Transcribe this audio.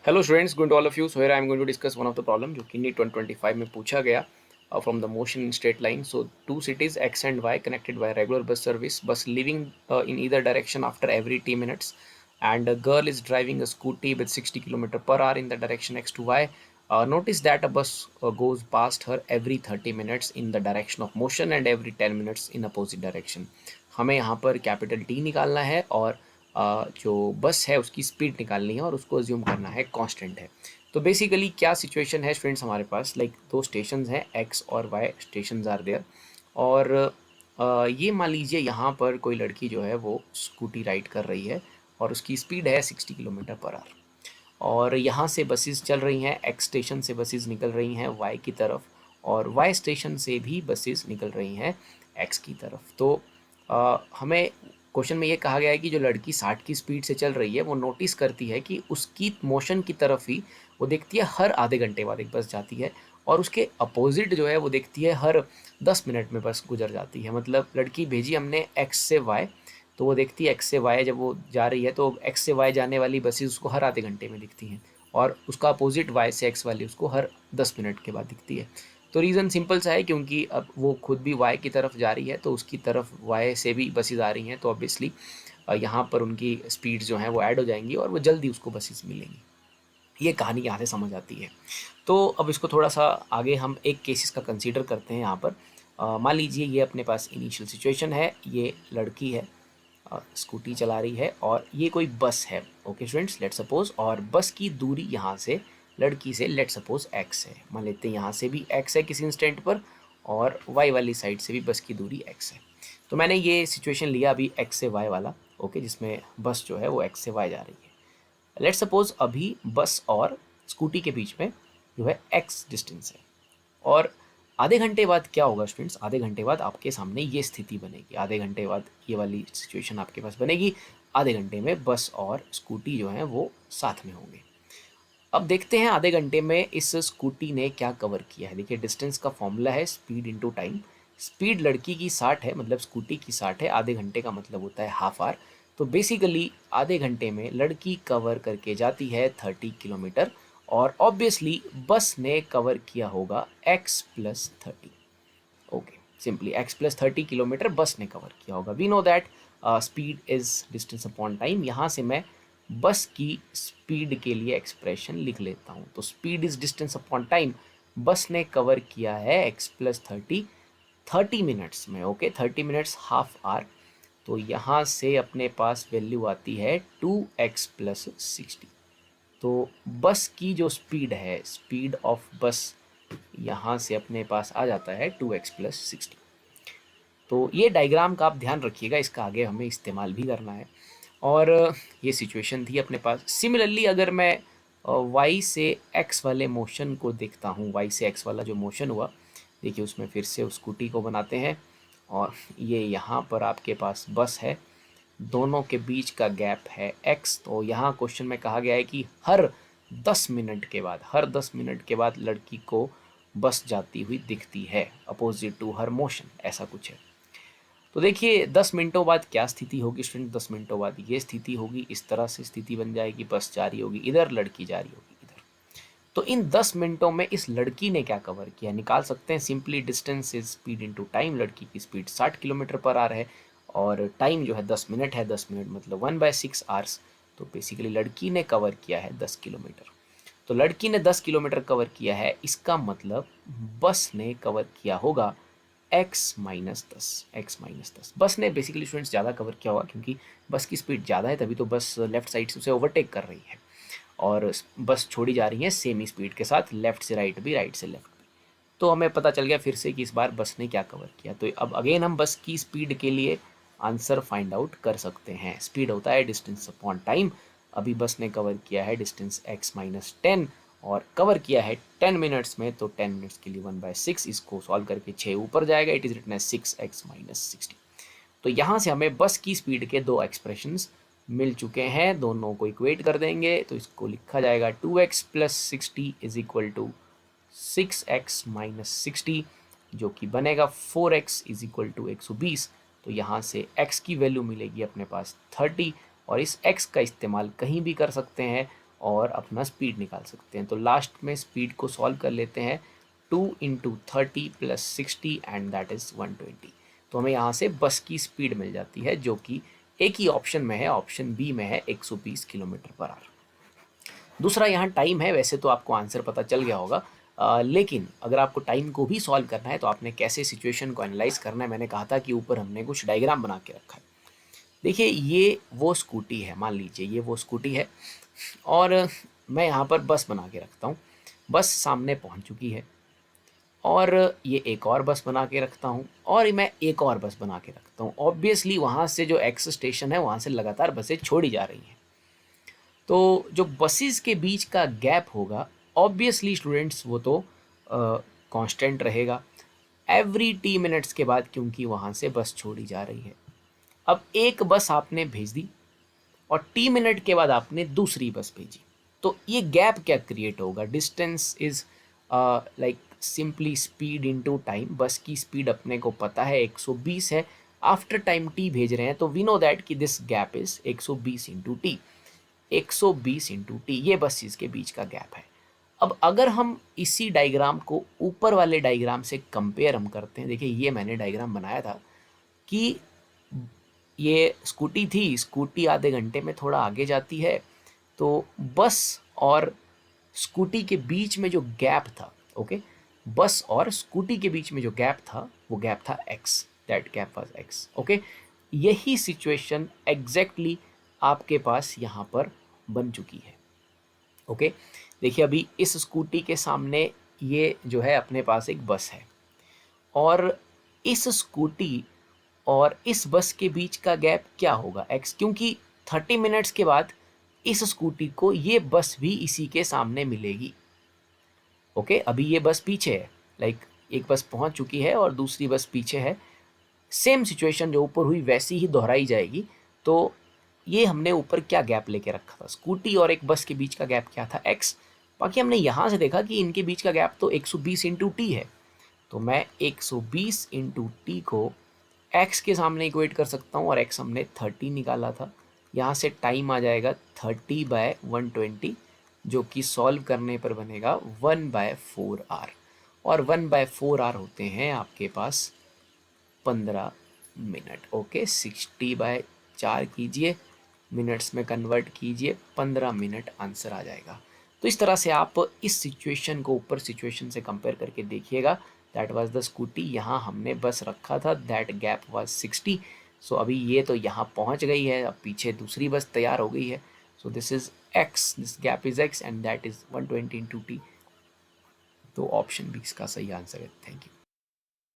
Hello students, good all of you. So here I am going to discuss one of the problem जो कि NEET 2025 में पूछा गया from the motion in straight line. So two cities X and Y connected by regular bus service, bus living in either direction after every t minutes, and a girl is driving a scooty with 60 km per hour in the direction x to y. Notice that a bus goes past her every 30 minutes in the direction of motion and every 10 minutes in opposite direction. हमें यहाँ पर capital T निकालना है और जो बस है उसकी स्पीड निकालनी है और उसको अज्यूम करना है कांस्टेंट है. तो बेसिकली क्या सिचुएशन है स्टूडेंट्स, हमारे पास लाइक दो स्टेशंस हैं, एक्स और वाई स्टेशंस आर देयर. और ये मान लीजिए यहाँ पर कोई लड़की जो है वो स्कूटी राइड कर रही है और उसकी स्पीड है 60 किलोमीटर पर आवर. और यहाँ से बसेस चल रही हैं, एक्स स्टेशन से बसेस निकल रही हैं वाई की तरफ, और वाई स्टेशन से भी बसेस निकल रही हैं एक्स की तरफ. तो हमें क्वेश्चन में ये कहा गया है कि जो लड़की 60 की स्पीड से चल रही है वो नोटिस करती है कि उसकी मोशन की तरफ ही वो देखती है हर आधे घंटे बाद एक बस जाती है, और उसके अपोजिट जो है वो देखती है हर 10 मिनट में बस गुजर जाती है. मतलब लड़की भेजी हमने एक्स से वाई, तो वो देखती है एक्स से वाई जब वो जा रही है तो एक्स से वाई जाने वाली बसेस उसको हर आधे घंटे में दिखती हैं, और उसका अपोजिट वाई से एक्स वाली उसको हर 10 मिनट के बाद दिखती है. तो रीज़न सिंपल सा है, क्योंकि अब वो खुद भी वाई की तरफ जा रही है तो उसकी तरफ वाई से भी बसेस आ रही हैं, तो ऑब्वियसली यहाँ पर उनकी स्पीड जो हैं वो ऐड हो जाएंगी और वो जल्दी उसको बसेस मिलेंगी. ये कहानी यहाँ से समझ आती है. तो अब इसको थोड़ा सा आगे हम एक केसेस का कंसीडर करते हैं. यहाँ पर मान लीजिए ये अपने पास इनिशियल सिचुएशन है, ये लड़की है, स्कूटी चला रही है और ये कोई बस है. ओके स्टूडेंट्स, लेट सपोज, और बस की दूरी यहाँ से लड़की से लेट सपोज एक्स है. मान लेते हैं यहाँ से भी एक्स है किसी इंस्टेंट पर, और वाई वाली साइड से भी बस की दूरी एक्स है. तो मैंने ये सिचुएशन लिया अभी एक्स से वाई वाला, ओके, जिसमें बस जो है वो एक्स से वाई जा रही है. लेट सपोज अभी बस और स्कूटी के बीच में जो है एक्स डिस्टेंस है, और आधे घंटे बाद क्या होगा स्टूडेंट्स, आधे घंटे बाद आपके सामने ये स्थिति बनेगी, आधे घंटे बाद ये वाली सिचुएशन आपके पास बनेगी. आधे घंटे में बस और स्कूटी जो है वो साथ में होंगे. अब देखते हैं आधे घंटे में इस स्कूटी ने क्या कवर किया है. देखिए डिस्टेंस का फॉर्मूला है स्पीड इनटू टाइम. स्पीड लड़की की 60 है, मतलब स्कूटी की 60 है, आधे घंटे का मतलब होता है हाफ आवर. तो बेसिकली आधे घंटे में लड़की कवर करके जाती है 30 किलोमीटर, और ऑब्वियसली बस ने कवर किया होगा x plus 30. Okay, simply x plus 30 kilometre bus ने कवर किया होगा. We know that speed is distance upon time. यहाँ से मैं बस की स्पीड के लिए एक्सप्रेशन लिख लेता हूँ. तो speed is distance upon time. बस ने कवर किया है x प्लस 30 मिनट्स में. Okay, 30 minutes half hour. तो यहाँ से अपने पास वैल्यू आती है 2x प्लस 60. तो बस की जो स्पीड है, स्पीड ऑफ बस, यहाँ से अपने पास आ जाता है 2x प्लस 60. तो ये डायग्राम का आप ध्यान रखिएगा, इसका आगे हमें इस्तेमाल भी करना है. और ये सिचुएशन थी अपने पास. सिमिलरली अगर मैं y से x वाले मोशन को देखता हूँ, y से x वाला जो मोशन हुआ, देखिए उसमें फिर से उस स्कूटी को बनाते हैं, और ये यहाँ पर आपके पास बस है, दोनों के बीच का गैप है x. तो यहाँ क्वेश्चन में कहा गया है कि हर 10 मिनट के बाद, हर 10 मिनट के बाद लड़की को बस जाती हुई दिखती है अपोजिट टू हर मोशन, ऐसा कुछ है. तो देखिए 10 मिनटों बाद क्या स्थिति होगी स्टूडेंट, 10 मिनटों बाद ये स्थिति होगी, इस तरह से स्थिति बन जाएगी, बस जा रही होगी इधर, लड़की जा रही होगी इधर. तो इन 10 मिनटों में इस लड़की ने क्या कवर किया निकाल सकते हैं. Simply distance is speed into time. लड़की की स्पीड 60 किलोमीटर पर आवर है, और टाइम जो है 10 मिनट है, 10 मिनट मतलब 1/6 आवर्स. तो बेसिकली लड़की ने कवर किया है 10 किलोमीटर. तो लड़की ने 10 किलोमीटर कवर किया है, इसका मतलब बस ने कवर किया होगा x-10. बस ने बेसिकली स्टूडेंट्स ज़्यादा कवर किया होगा, क्योंकि बस की स्पीड ज़्यादा है, तभी तो बस लेफ्ट साइड से उसे ओवरटेक कर रही है, और बस छोड़ी जा रही है सेम ही स्पीड के साथ, लेफ्ट से राइट भी, राइट से लेफ्ट भी. तो हमें पता चल गया फिर से कि इस बार बस ने क्या कवर किया. तो अब अगेन हम बस की स्पीड के लिए आंसर फाइंड आउट कर सकते हैं. स्पीड होता है डिस्टेंस अपॉन टाइम. अभी बस ने कवर किया है डिस्टेंस x-10, और कवर किया है 10 मिनट्स में, तो 10 मिनट्स के लिए 1/6. इसको सॉल्व करके 6 ऊपर जाएगा, it is written as 6x-60. तो यहाँ से हमें बस की स्पीड के दो एक्सप्रेशंस मिल चुके हैं, दोनों को इक्वेट कर देंगे तो इसको लिखा जाएगा 2x plus 60 is equal to 6x-60, जो कि बनेगा 4x इज इक्वल टू 120. तो यहाँ से x की वैल्यू मिलेगी अपने पास 30, और इस x का इस्तेमाल कहीं भी कर सकते हैं, और अपना स्पीड निकाल सकते हैं। तो लास्ट में स्पीड को सॉल्व कर लेते हैं, 2 × 30 + 60 एंड दैट इज़ 120। तो हमें यहाँ से बस की स्पीड मिल जाती है जो कि एक ही ऑप्शन में है, ऑप्शन बी में है 120 km/h। दूसरा यहाँ टाइम है, वैसे तो आपको आंसर पता चल गया होगा, लेकिन अगर आपको टाइम को भी सॉल्व करना है तो आपने कैसे सिचुएशन को एनालाइज करना है, मैंने कहा था कि ऊपर हमने कुछ डायग्राम बना के रखा है। देखिए ये वो स्कूटी है, मान लीजिए ये वो स्कूटी है और मैं यहाँ पर बस बना के रखता हूँ। बस सामने पहुँच चुकी है और ये एक और बस बना के रखता हूँ और मैं एक और बस बना के रखता हूँ। ऑब्वियसली वहाँ से जो एक्स स्टेशन है वहाँ से लगातार बसें छोड़ी जा रही हैं। तो जो बसेस के बीच का गैप होगा ऑब्वियसली स्टूडेंट्स वो तो कांस्टेंट रहेगा एवरी टी मिनट्स के बाद, क्योंकि वहाँ से बस छोड़ी जा रही है। अब एक बस आपने भेज दी और टी मिनट के बाद आपने दूसरी बस भेजी, तो ये गैप क्या क्रिएट होगा? Distance is like simply speed into time. बस की स्पीड अपने को पता है 120 है, आफ्टर टाइम टी भेज रहे हैं तो वी नो दैट कि this gap is 120 into T. 120 into T ये बस चीज़ के बीच का गैप है। अब अगर हम इसी डायग्राम को ऊपर वाले डायग्राम से कंपेयर हम करते हैं, देखिए ये मैंने डायग्राम बनाया था कि ये स्कूटी थी, स्कूटी आधे घंटे में थोड़ा आगे जाती है, तो बस और स्कूटी के बीच में जो गैप था, ओके, बस और स्कूटी के बीच में जो गैप था वो गैप था x, that gap was x, okay. यही सिचुएशन एग्जैक्टली आपके पास यहाँ पर बन चुकी है, ओके। देखिए अभी इस स्कूटी के सामने ये जो है अपने पास एक बस है और इस स्कूटी और इस बस के बीच का गैप क्या होगा x, क्योंकि 30 मिनट्स के बाद इस स्कूटी को ये बस भी इसी के सामने मिलेगी, ओके। अभी ये बस पीछे है, लाइक एक बस पहुंच चुकी है और दूसरी बस पीछे है। सेम सिचुएशन जो ऊपर हुई वैसी ही दोहराई जाएगी। तो ये हमने ऊपर क्या गैप लेके रखा था, स्कूटी और एक बस के बीच का गैप क्या था x। बाकी हमने यहाँ से देखा कि इनके बीच का गैप तो 120 इंटू टी है, तो मैं 120 इंटू टी को x के सामने इक्वेट कर सकता हूँ और x हमने 30 निकाला था। यहाँ से टाइम आ जाएगा 30/120 जो कि सॉल्व करने पर बनेगा 1/4 आर, और 1/4 आर होते हैं आपके पास 15 मिनट, ओके। 60/4 कीजिए, मिनट्स में कन्वर्ट कीजिए, 15 मिनट आंसर आ जाएगा। तो इस तरह से आप इस सिचुएशन को ऊपर सिचुएशन से कंपेयर करके देखिएगा। दैट वाज द स्कूटी, यहाँ हमने बस रखा था, दैट गैप वाज 60। सो अभी ये तो यहाँ पहुँच गई है, अब पीछे दूसरी बस तैयार हो गई है। So this is x, this gap is x and that is 120 into T. तो ऑप्शन बी इसका सही आंसर है। Thank you.